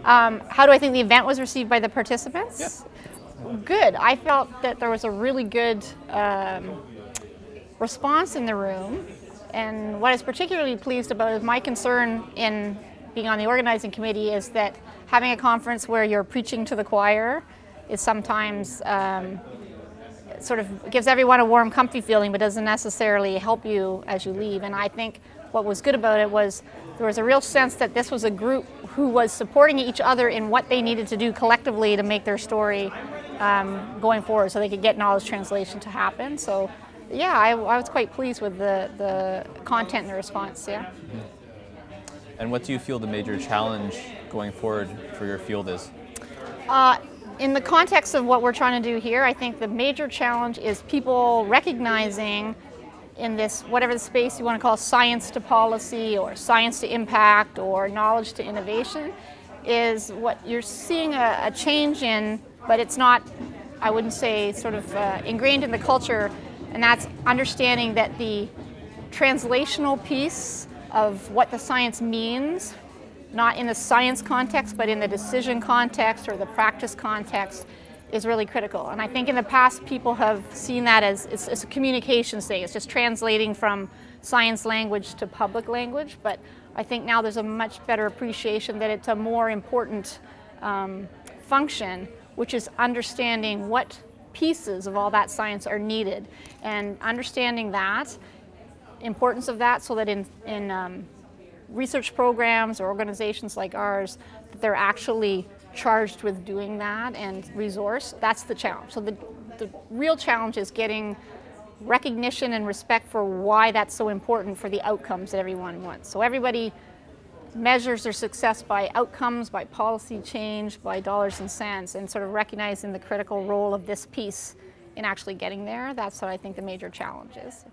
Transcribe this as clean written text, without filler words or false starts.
How do I think the event was received by the participants? Yeah. Good. I felt that there was a really good response in the room. And what I was particularly pleased about is my concern in being on the organizing committee is that having a conference where you're preaching to the choir is sometimes sort of gives everyone a warm, comfy feeling, but doesn't necessarily help you as you leave. And I think what was good about it was there was a real sense that this was a group who was supporting each other in what they needed to do collectively to make their story going forward, so they could get knowledge translation to happen. So yeah, I was quite pleased with the content and the response, yeah. Mm-hmm. And what do you feel the major challenge going forward for your field is? In the context of what we're trying to do here, I think the major challenge is people recognizing in this, whatever the space you want to call science to policy or science to impact or knowledge to innovation, is what you're seeing a change in, but it's not, I wouldn't say, sort of ingrained in the culture, and that's understanding that the translational piece of what the science means, not in the science context, but in the decision context or the practice context, is really critical. And I think in the past people have seen that as it's a communications thing. It's just translating from science language to public language. But I think now there's a much better appreciation that it's a more important function, which is understanding what pieces of all that science are needed and understanding that, importance of that, so that in research programs or organizations like ours, that they're actually charged with doing that and resource. That's the challenge. So the real challenge is getting recognition and respect for why that's so important for the outcomes that everyone wants. So everybody measures their success by outcomes, by policy change, by dollars and cents, and sort of recognizing the critical role of this piece in actually getting there. That's what I think the major challenge is.